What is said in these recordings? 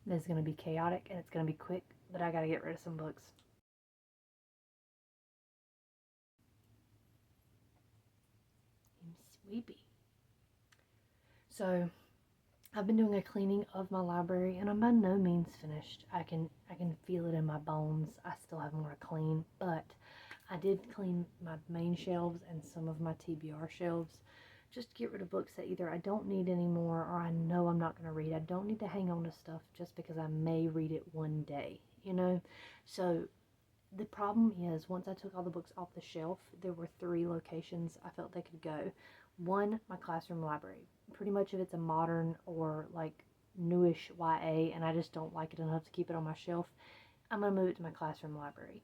This is going to be chaotic and it's going to be quick, but I got to get rid of some books. I'm sleepy. So I've been doing a cleaning of my library, and I'm by no means finished. I can feel it in my bones. I still have more to clean, but I did clean my main shelves and some of my TBR shelves, just to get rid of books that either I don't need anymore or I know I'm not going to read. I don't need to hang on to stuff just because I may read it one day, you know? So the problem is, once I took all the books off the shelf, there were 3 locations I felt they could go. One, my classroom library. Pretty much if it's a modern or like newish YA and I just don't like it enough to keep it on my shelf, I'm going to move it to my classroom library.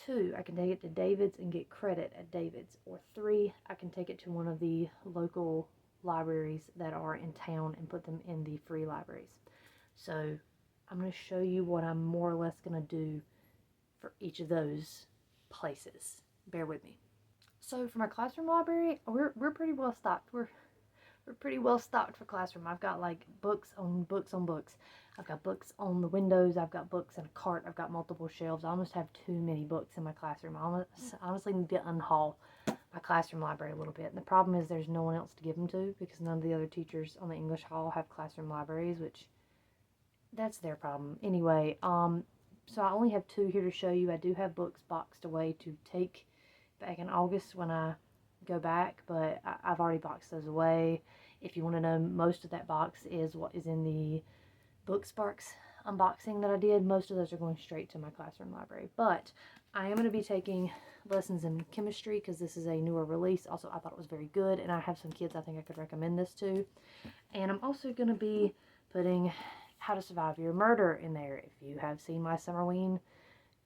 2, I can take it to David's and get credit at David's. Or 3, I can take it to one of the local libraries that are in town and put them in the free libraries. So I'm going to show you what I'm more or less going to do for each of those places. Bear with me. So for my classroom library, we're pretty well stocked. We're pretty well stocked for classroom. I've got like books on books on books. I've got books on the windows. I've got books in a cart. I've got multiple shelves. I almost have too many books in my classroom. I honestly need to unhaul my classroom library a little bit. And the problem is there's no one else to give them to because none of the other teachers on the English Hall have classroom libraries, which that's their problem. Anyway, so I only have 2 here to show you. I do have books boxed away to take back in August when I go back, but I've already boxed those away. If you want to know, most of that box is what is in the Book Sparks unboxing that I did. Most of those are going straight to my classroom library, but I am going to be taking lessons in chemistry because this is a newer release. Also, I thought it was very good, and I have some kids I think I could recommend this to. And I'm also going to be putting How to Survive Your Murder in there. If you have seen my Summerween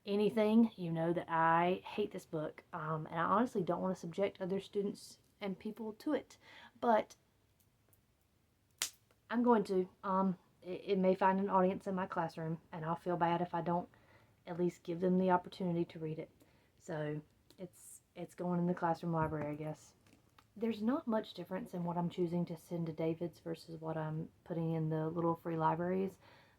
anything, you know that I hate this book, and I honestly don't want to subject other students and people to it, but I'm going to. It may find an audience in my classroom, and I'll feel bad if I don't at least give them the opportunity to read it. So it's going in the classroom library, I guess. There's not much difference in what I'm choosing to send to David's versus what I'm putting in the little free libraries.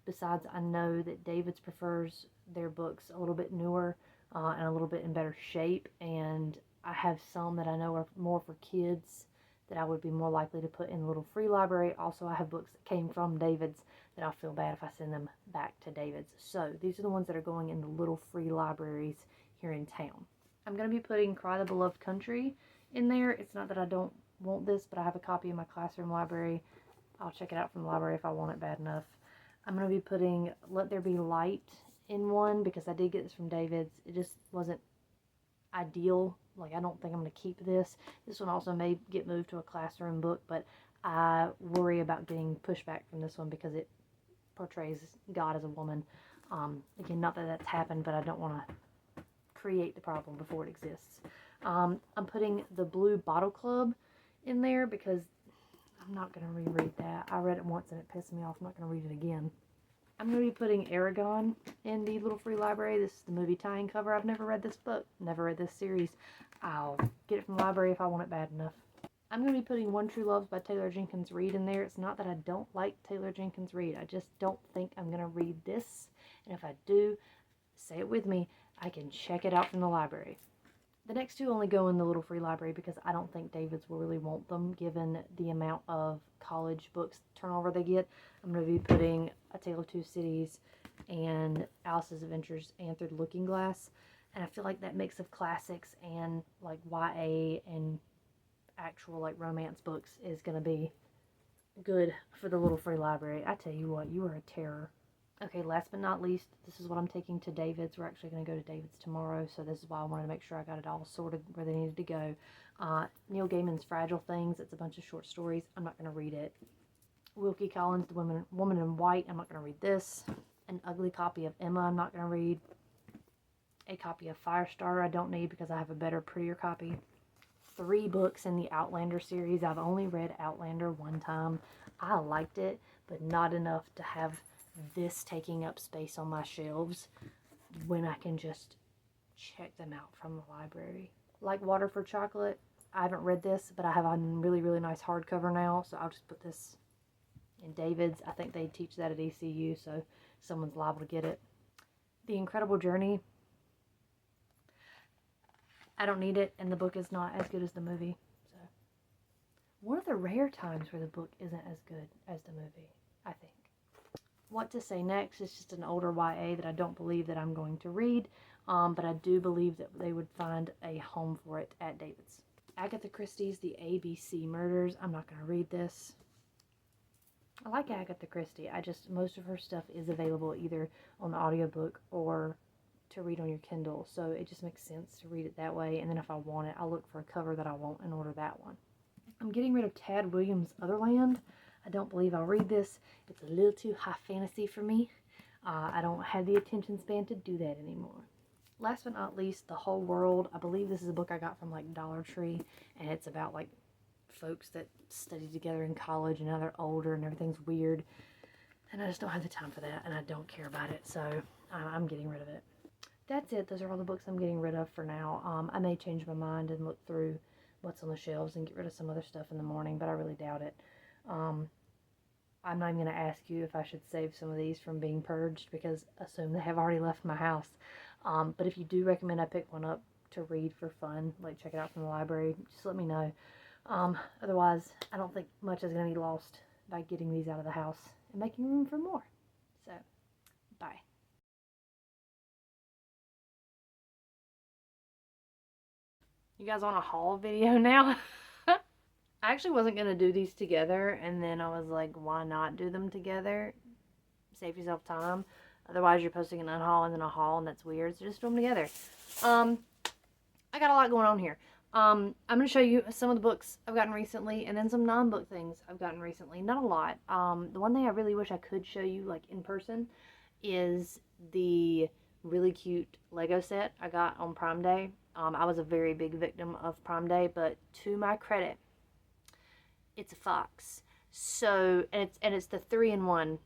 Besides, I know that David's prefers their books a little bit newer and a little bit in better shape, and I have some that I know are more for kids that I would be more likely to put in the little free library. Also, I have books that came from David's that I'll feel bad if I send them back to David's. So these are the ones that are going in the little free libraries here in town. I'm going to be putting Cry the Beloved Country in there. It's not that I don't want this, but I have a copy in my classroom library. I'll check it out from the library if I want it bad enough. I'm going to be putting Let There Be Light in one because I did get this from David's. It just wasn't ideal. Like, I don't think I'm going to keep this. This one also may get moved to a classroom book, but I worry about getting pushback from this one because it portrays God as a woman. Again, not that that's happened, but I don't want to create the problem before it exists. I'm putting The Blue Bottle Club in there because I'm not going to reread that. I read it once and it pissed me off. I'm not going to read it again. I'm going to be putting Aragon in the little free library. This is the movie tie-in cover. I've never read this book, never read this series. I'll get it from the library if I want it bad enough. I'm going to be putting One True Loves by Taylor Jenkins Reid in there. It's not that I don't like Taylor Jenkins Reid. I just don't think I'm going to read this. And if I do, say it with me, I can check it out from the library. The next 2 only go in the little free library because I don't think David's will really want them given the amount of college books turnover they get. I'm going to be putting A Tale of Two Cities and Alice's Adventures and Through the Looking Glass. And I feel like that mix of classics and like YA and actual like romance books is going to be good for the little free library. I tell you what, you are a terror. Okay, last but not least, this is what I'm taking to David's. We're actually going to go to David's tomorrow, so this is why I wanted to make sure I got it all sorted where they needed to go. Neil Gaiman's Fragile Things. It's a bunch of short stories. I'm not going to read it. Wilkie Collins' The Woman in White. I'm not going to read this. An ugly copy of Emma. I'm not going to read. A copy of Firestarter I don't need because I have a better, prettier copy. 3 books in the Outlander series. I've only read Outlander one time. I liked it, but not enough to have this taking up space on my shelves when I can just check them out from the library. Like Water for Chocolate, I haven't read this, but I have a really, really nice hardcover now, so I'll just put this in David's. I think they teach that at ECU, so someone's liable to get it. The Incredible Journey. I don't need it, and the book is not as good as the movie. So, one of the rare times where the book isn't as good as the movie, I think. What to Say Next is just an older YA that I don't believe that I'm going to read, but I do believe that they would find a home for it at David's. Agatha Christie's The ABC Murders. I'm not going to read this. I like Agatha Christie. Most of her stuff is available either on the audiobook or to read on your Kindle, so it just makes sense to read it that way, and then if I want it, I'll look for a cover that I want and order that one. I'm getting rid of Tad Williams' Otherland. I don't believe I'll read this. It's a little too high fantasy for me. I don't have the attention span to do that anymore. Last but not least, The Whole World. I believe this is a book I got from like Dollar Tree, and it's about like folks that study together in college and now they're older and everything's weird, and I just don't have the time for that, and I don't care about it, so I'm getting rid of it. That's it. Those are all the books I'm getting rid of for now. I may change my mind and look through what's on the shelves and get rid of some other stuff in the morning, but I really doubt it. I'm not even going to ask you if I should save some of these from being purged, because I assume they have already left my house. But if you do recommend I pick one up to read for fun, like check it out from the library, just let me know. Otherwise, I don't think much is going to be lost by getting these out of the house and making room for more. So, bye. You guys want a haul video now? I actually wasn't going to do these together, and then I was like, why not do them together? Save yourself time. Otherwise, you're posting an unhaul and then a haul, and that's weird, so just do them together. I got a lot going on here. I'm going to show you some of the books I've gotten recently, and then some non-book things I've gotten recently. Not a lot. The one thing I really wish I could show you, like, in person, is the really cute Lego set I got on Prime Day. I was a very big victim of Prime Day, but to my credit, it's a fox. So, and it's the 3-in-1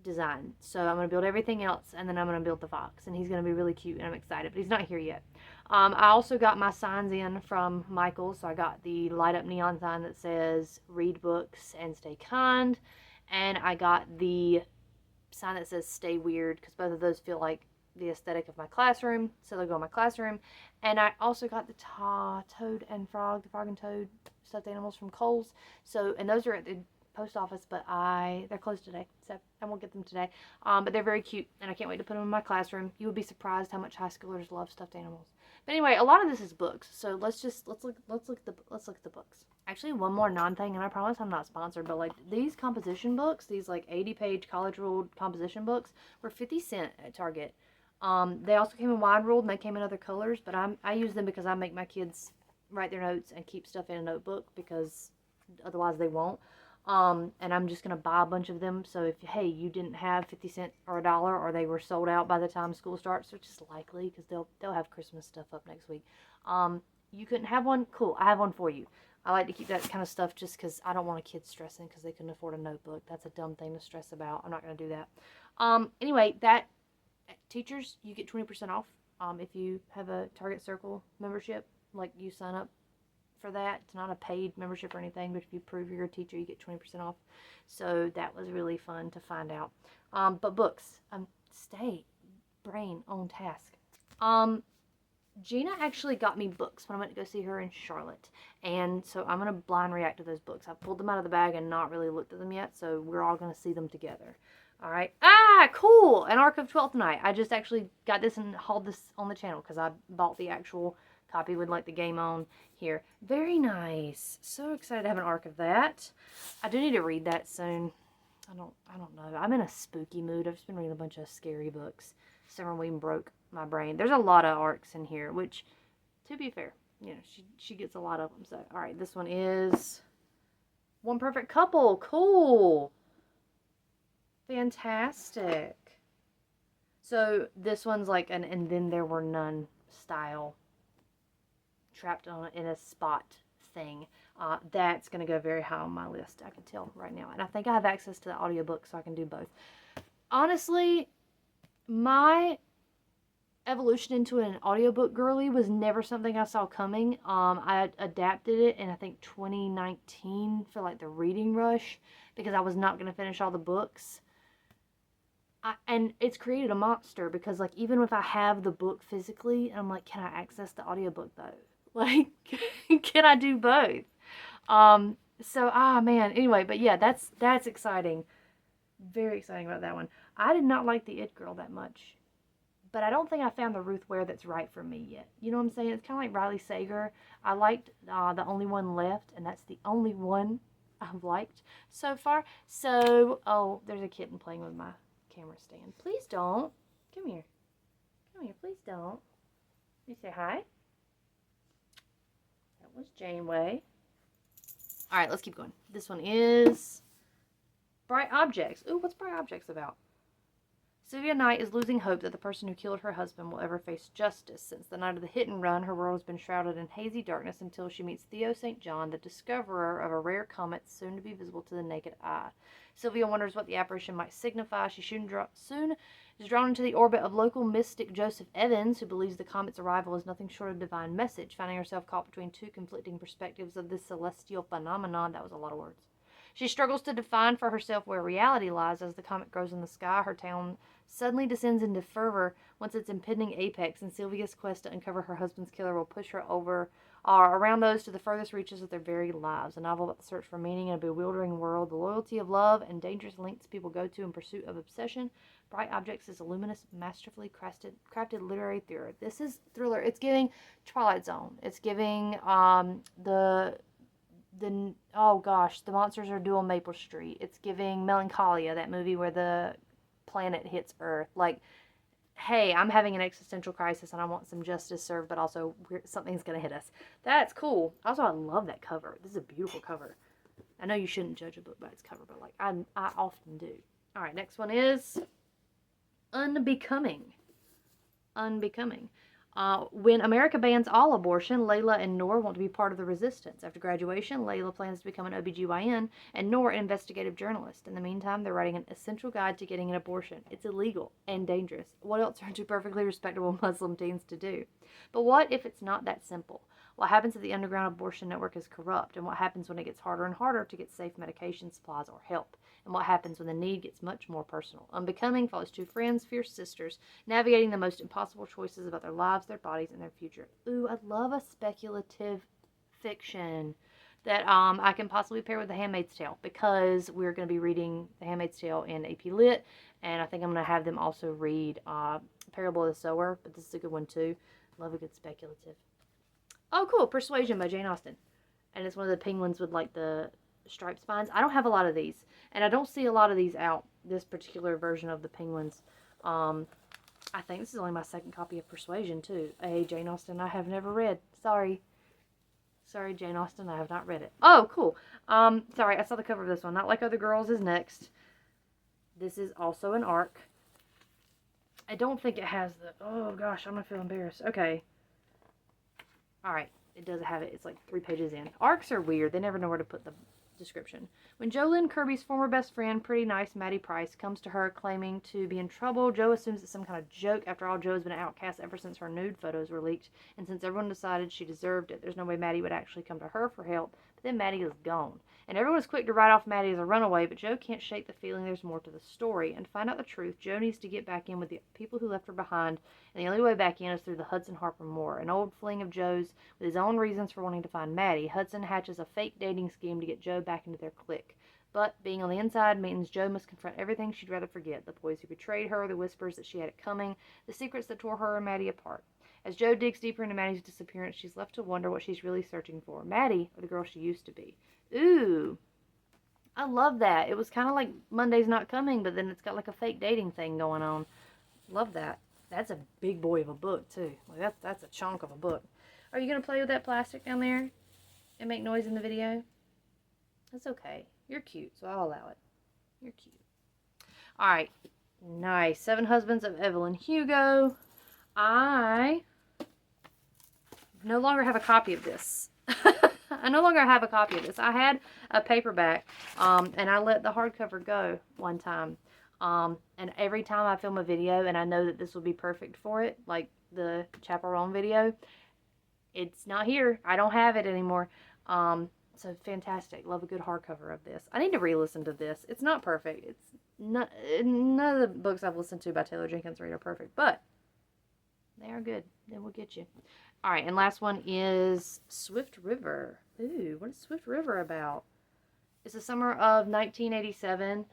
design. So I'm going to build everything else, and then I'm going to build the fox, and he's going to be really cute, and I'm excited, but he's not here yet. I also got my signs in from Michael, so I got the light up neon sign that says read books and stay kind, and I got the sign that says stay weird, because both of those feel like the aesthetic of my classroom, so they'll go in my classroom. And I also got the Toad and Frog, the Frog and Toad stuffed animals from Kohl's. So, and those are at the post office, but they're closed today, so I won't get them today. But they're very cute, and I can't wait to put them in my classroom. You would be surprised how much high schoolers love stuffed animals. But anyway, a lot of this is books, so let's look at the books. Actually, one more non-thing, and I promise I'm not sponsored, but like these composition books, these like 80-page college ruled composition books, were 50 cents at Target. They also came in wide ruled, and they came in other colors, but I use them because I make my kids write their notes and keep stuff in a notebook, because otherwise they won't. And I'm just going to buy a bunch of them, so if, hey, you didn't have 50 cents or $1, or they were sold out by the time school starts, which is likely, because they'll have Christmas stuff up next week. You couldn't have one? Cool, I have one for you. I like to keep that kind of stuff just because I don't want a kid stressing because they couldn't afford a notebook. That's a dumb thing to stress about. I'm not going to do that. Anyway, teachers, you get 20% off if you have a Target Circle membership. Like, you sign up for that. It's not a paid membership or anything, but if you prove you're a teacher, you get 20% off. So that was really fun to find out. But books, stay brain on task. Gina actually got me books when I went to go see her in Charlotte, and so I'm going to blind react to those books. I pulled them out of the bag and not really looked at them yet, so we're all going to see them together. Alright. Cool! An Ark of Twelfth Night. I just actually got this and hauled this on the channel because I bought the actual copy with like the game on here. Very nice. So excited to have an Ark of that. I do need to read that soon. I don't know. I'm in a spooky mood. I've just been reading a bunch of scary books. Summer Ween broke my brain. There's a lot of arcs in here, which, to be fair, you know, she gets a lot of them. So, alright, this one is One Perfect Couple. Cool. Fantastic. So, this one's like an And Then There Were None style. Trapped in a spot thing. That's going to go very high on my list, I can tell right now. And I think I have access to the audiobook, so I can do both. Honestly, my evolution into an audiobook girly was never something I saw coming. I adapted it in, I think, 2019 for like the reading rush because I was not going to finish all the books. And it's created a monster because, like, even if I have the book physically, I'm like, can I access the audiobook though? Like, can I do both? So, man. Anyway, but yeah, that's exciting. Very exciting about that one. I did not like the It Girl that much, but I don't think I found the Ruth Ware that's right for me yet. You know what I'm saying? It's kind of like Riley Sager. I liked The Only One Left, and that's the only one I've liked so far. So, oh, there's a kitten playing with my camera stand. Please don't. Come here. Come here. Please don't. You say hi. That was Janeway. All right, let's keep going. This one is Bright Objects. Ooh, what's Bright Objects about? Sylvia Knight is losing hope that the person who killed her husband will ever face justice. Since the night of the hit and run, her world has been shrouded in hazy darkness until she meets Theo St. John, the discoverer of a rare comet soon to be visible to the naked eye. Sylvia wonders what the apparition might signify. She soon is drawn into the orbit of local mystic Joseph Evans, who believes the comet's arrival is nothing short of divine message. Finding herself caught between two conflicting perspectives of this celestial phenomenon, that was a lot of words. She struggles to define for herself where reality lies. As the comet grows in the sky, her town suddenly descends into fervor once its impending apex, and Sylvia's quest to uncover her husband's killer will push her over around those to the furthest reaches of their very lives. A novel about the search for meaning in a bewildering world, the loyalty of love, and dangerous lengths people go to in pursuit of obsession. Bright Objects is a luminous, masterfully crafted literary thriller. This is thriller. It's giving Twilight Zone. It's giving the oh gosh, the monsters are due on Maple Street. It's giving Melancholia, that movie where the planet hits Earth. Like, hey, I'm having an existential crisis and I want some justice served, but also something's gonna hit us. That's cool. Also, I love that cover. This is a beautiful cover. I know you shouldn't judge a book by its cover, but like I often do. All right, next one is Unbecoming. Unbecoming. When America bans all abortion, Layla and Noor want to be part of the resistance. After graduation, Layla plans to become an OBGYN and Noor an investigative journalist. In the meantime, they're writing an essential guide to getting an abortion. It's illegal and dangerous. What else are two perfectly respectable Muslim teens to do? But what if it's not that simple? What happens if the underground abortion network is corrupt? And what happens when it gets harder and harder to get safe medication supplies or help? And what happens when the need gets much more personal? Unbecoming follows two friends, fierce sisters, navigating the most impossible choices about their lives, their bodies, and their future. Ooh, I love a speculative fiction that I can possibly pair with The Handmaid's Tale, because we're going to be reading The Handmaid's Tale in AP Lit, and I think I'm going to have them also read Parable of the Sower, but this is a good one too. Love a good speculative. Oh, cool. Persuasion by Jane Austen. And it's one of the penguins with like the striped spines. I don't have a lot of these, and I don't see a lot of these out, this particular version of the penguins. I think this is only my second copy of Persuasion too. A Jane Austen I have never read. Sorry, Jane Austen, I have not read it. Oh, cool. Sorry, I saw the cover of this one. Not Like Other Girls is next. This is also an ARC. I don't think it has the, oh gosh, I'm gonna feel embarrassed. Okay. Alright, it does have it. It's like 3 pages in. ARCs are weird. They never know where to put the description. When JoLynn Kirby's former best friend, pretty nice Maddie Price, comes to her claiming to be in trouble, Jo assumes it's some kind of joke. After all, Jo has been an outcast ever since her nude photos were leaked, and since everyone decided she deserved it, there's no way Maddie would actually come to her for help. But then Maddie is gone. And everyone is quick to write off Maddie as a runaway, but Jo can't shake the feeling there's more to the story. And to find out the truth, Jo needs to get back in with the people who left her behind, and the only way back in is through the Hudson Harper Moore, an old fling of Jo's with his own reasons for wanting to find Maddie. Hudson hatches a fake dating scheme to get Jo back into their clique. But being on the inside means Jo must confront everything she'd rather forget. The boys who betrayed her, the whispers that she had it coming, the secrets that tore her and Maddie apart. As Jo digs deeper into Maddie's disappearance, she's left to wonder what she's really searching for. Maddie, or the girl she used to be. Ooh. I love that. It was kind of like Monday's Not Coming, but then it's got like a fake dating thing going on. Love that. That's a big boy of a book, too. Like that's a chunk of a book. Are you going to play with that plastic down there and make noise in the video? That's okay. You're cute, so I'll allow it. You're cute. Alright. Nice. 7 Husbands of Evelyn Hugo. I no longer have a copy of this. I no longer have a copy of this. I had a paperback, and I let the hardcover go one time. And every time I film a video and I know that this will be perfect for it, like the chaperone video, it's not here. I don't have it anymore. So fantastic. Love a good hardcover of this. I need to re-listen to this. It's not perfect. It's not, none of the books I've listened to by Taylor Jenkins Reid are perfect, but they are good. They will get you. All right, and last one is Swift River. Ooh, what is Swift River about? It's the summer of 1987,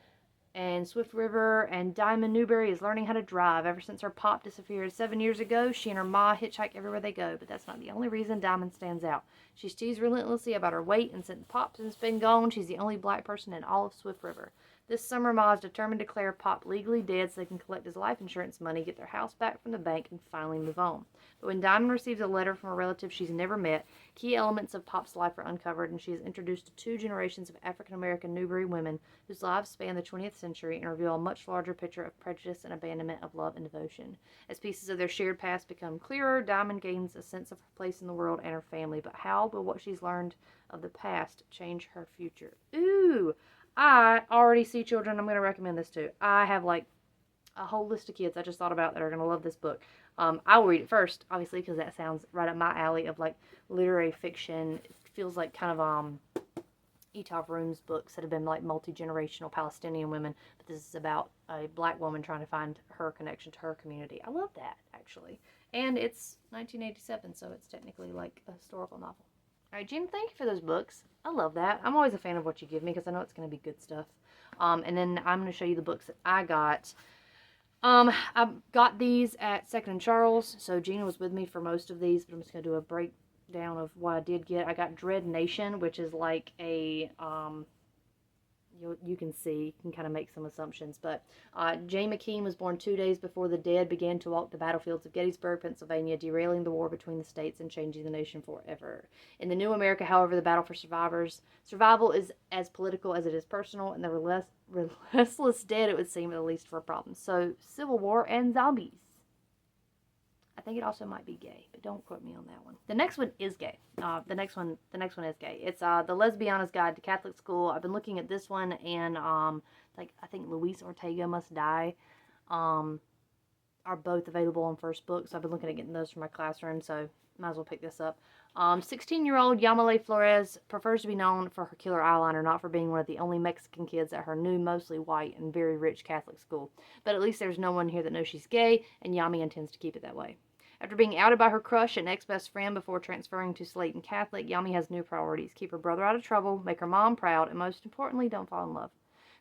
and Swift River and Diamond Newberry is learning how to drive. Ever since her pop disappeared 7 years ago, she and her ma hitchhike everywhere they go. But that's not the only reason Diamond stands out. She's teased relentlessly about her weight, and since Pop has been gone, she's the only black person in all of Swift River. This summer, Ma is determined to declare Pop legally dead so they can collect his life insurance money, get their house back from the bank, and finally move on. But when Diamond receives a letter from a relative she's never met, key elements of Pop's life are uncovered, and she is introduced to 2 generations of African-American Newberry women whose lives span the 20th century and reveal a much larger picture of prejudice and abandonment, of love and devotion. As pieces of their shared past become clearer, Diamond gains a sense of her place in the world and her family. But how will what she's learned of the past change her future? Ooh! I already see children I'm going to recommend this to. I have like a whole list of kids I just thought about that are going to love this book. I will read it first, obviously, because that sounds right up my alley of like literary fiction. It feels like kind of Etaf Room's books that have been like multi-generational Palestinian women, but this is about a black woman trying to find her connection to her community. I love that, actually. And it's 1987, so it's technically like a historical novel. All right, Gina, thank you for those books. I love that. I'm always a fan of what you give me because I know it's going to be good stuff. And then I'm going to show you the books that I got. I got these at Second and Charles, so Gina was with me for most of these, but I'm just going to do a breakdown of what I did get. I got Dread Nation, which is like a, you can see, you can kind of make some assumptions, but Jane McKean was born 2 days before the dead began to walk the battlefields of Gettysburg, Pennsylvania, derailing the war between the states and changing the nation forever. In the new America, however, the battle for survival is as political as it is personal, and the restless dead, it would seem, at least, for problems. So, Civil War and zombies. I think it also might be gay, but don't quote me on that one. The next one is gay. The next one is gay. It's The Lesbiana's Guide to Catholic School. I've been looking at this one, and like I think Luis Ortega Must Die are both available on First Book. So I've been looking at getting those for my classroom. So might as well pick this up. 16-year-old Yamile Flores prefers to be known for her killer eyeliner, not for being one of the only Mexican kids at her new, mostly white and very rich Catholic school. But at least there's no one here that knows she's gay, and Yami intends to keep it that way. After being outed by her crush and ex-best friend before transferring to Slayton Catholic, Yami has new priorities. Keep her brother out of trouble, make her mom proud, and most importantly, don't fall in love.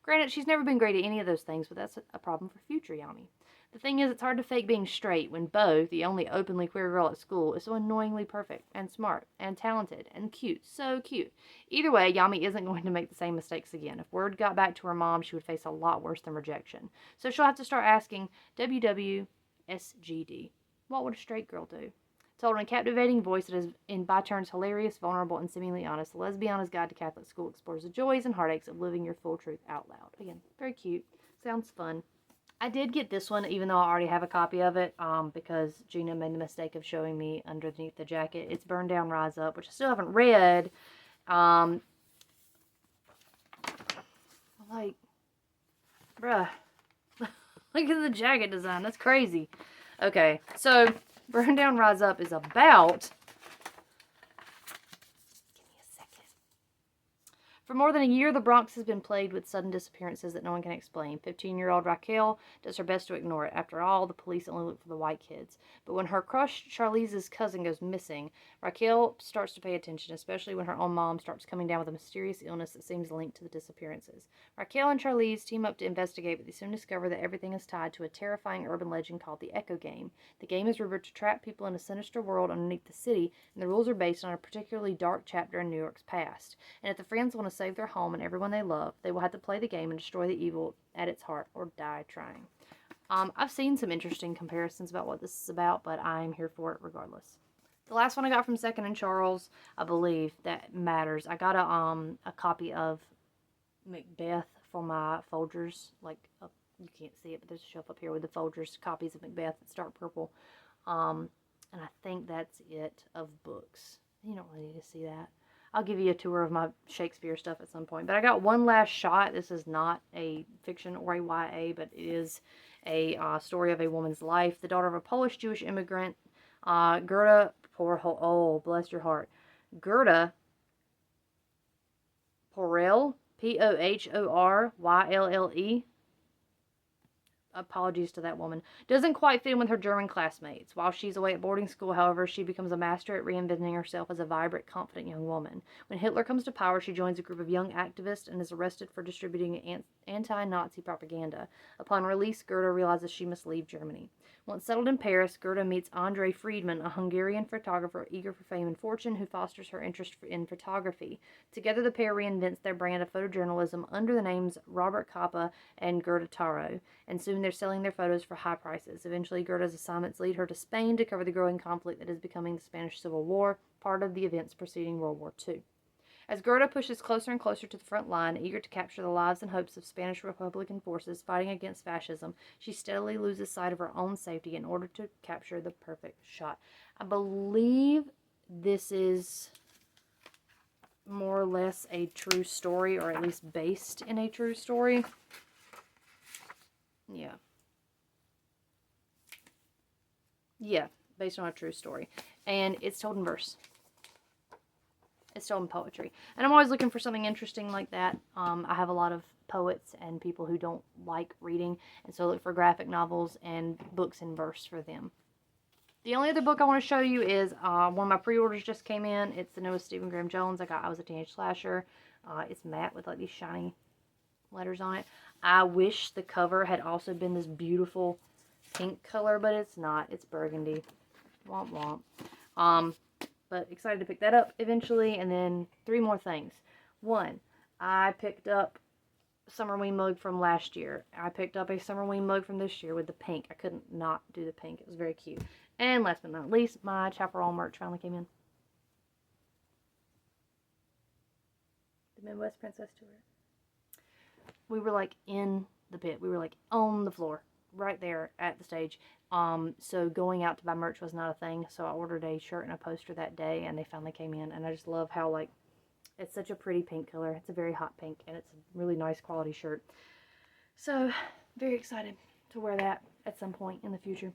Granted, she's never been great at any of those things, but that's a problem for future Yami. The thing is, it's hard to fake being straight when Bo, the only openly queer girl at school, is so annoyingly perfect and smart and talented and cute. So cute. Either way, Yami isn't going to make the same mistakes again. If word got back to her mom, she would face a lot worse than rejection. So she'll have to start asking WWSGD. What would a straight girl do? Told in a captivating voice that is in by turns hilarious, vulnerable, and seemingly honest, The Lesbiana's Guide to Catholic School explores the joys and heartaches of living your full truth out loud. Again, very cute. Sounds fun. I did get this one, even though I already have a copy of it, because Gina made the mistake of showing me underneath the jacket. It's Burn Down, Rise Up, which I still haven't read. Like, bruh. Look at the jacket design. That's crazy. Okay, so Burn Down, Rise Up is about... Give me a second. For more than a year, the Bronx has been plagued with sudden disappearances that no one can explain. 15-year-old Raquel does her best to ignore it. After all, the police only look for the white kids. But when her crush, Charlize's cousin, goes missing, Raquel starts to pay attention, especially when her own mom starts coming down with a mysterious illness that seems linked to the disappearances. Raquel and Charlize team up to investigate, but they soon discover that everything is tied to a terrifying urban legend called the Echo Game. The game is rumored to trap people in a sinister world underneath the city, and the rules are based on a particularly dark chapter in New York's past. And if the friends want to save their home and everyone they love, they will have to play the game and destroy the evil at its heart or die trying. I've seen some interesting comparisons about what this is about, but I'm here for it regardless. The last one I got from Second and Charles, I believe that matters. I got a copy of Macbeth for my Folgers. Like, you can't see it, but there's a shelf up here with the Folgers copies of Macbeth. It's dark purple. And I think that's it of books. You don't really need to see that. I'll give you a tour of my Shakespeare stuff at some point. But I got one last shot. This is not a fiction or a YA, but it is a story of a woman's life. The daughter of a Polish-Jewish immigrant, Gerda, oh, bless your heart. Gerda Porrell, Pohoryle. Apologies to that woman, doesn't quite fit in with her German classmates. While she's away at boarding school, however, she becomes a master at reinventing herself as a vibrant, confident young woman. When Hitler comes to power, she joins a group of young activists and is arrested for distributing anti-Nazi propaganda. Upon release, Gerda realizes she must leave Germany. Once settled in Paris, Gerda meets André Friedman, a Hungarian photographer eager for fame and fortune who fosters her interest in photography. Together, the pair reinvents their brand of photojournalism under the names Robert Capa and Gerda Taro, and soon they're selling their photos for high prices. Eventually, Gerda's assignments lead her to Spain to cover the growing conflict that is becoming the Spanish Civil War, part of the events preceding World War II. As Gerda pushes closer and closer to the front line, eager to capture the lives and hopes of Spanish Republican forces fighting against fascism, she steadily loses sight of her own safety in order to capture the perfect shot. I believe this is more or less a true story, or at least based in a true story. Yeah. Yeah, based on a true story. And it's told in verse. It's told in poetry. And I'm always looking for something interesting like that. I have a lot of poets and people who don't like reading, and so I look for graphic novels and books in verse for them. The only other book I want to show you is one of my pre-orders just came in. It's the newest Stephen Graham Jones. I Was a Teenage Slasher. It's matte with like these shiny letters on it. I wish the cover had also been this beautiful pink color, but it's not. It's burgundy. Womp womp. But excited to pick that up eventually. And then 3 more things. 1, I picked up a Summerween mug from last year. I picked up a Summerween mug from this year with the pink. I couldn't not do the pink. It was very cute. And last but not least, my Chaparral merch finally came in. The Midwest Princess Tour. We were like in the pit. We were like on the floor. Right there at the stage. So going out to buy merch was not a thing. So I ordered a shirt and a poster that day, and they finally came in. And I just love how, like, it's such a pretty pink color. It's a very hot pink, and it's a really nice quality shirt. So very excited to wear that at some point in the future.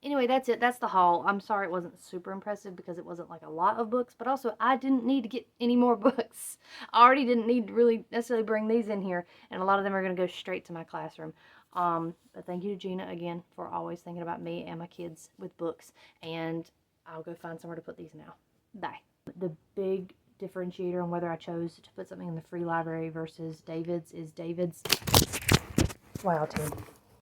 Anyway, that's it. That's the haul. I'm sorry it wasn't super impressive because it wasn't like a lot of books, but also I didn't need to get any more books. I already didn't need to really necessarily bring these in here, and a lot of them are going to go straight to my classroom. But thank you to Gina again for always thinking about me and my kids with books, and I'll go find somewhere to put these now. Bye. The big differentiator on whether I chose to put something in the free library versus David's is David's. Wow, Tim.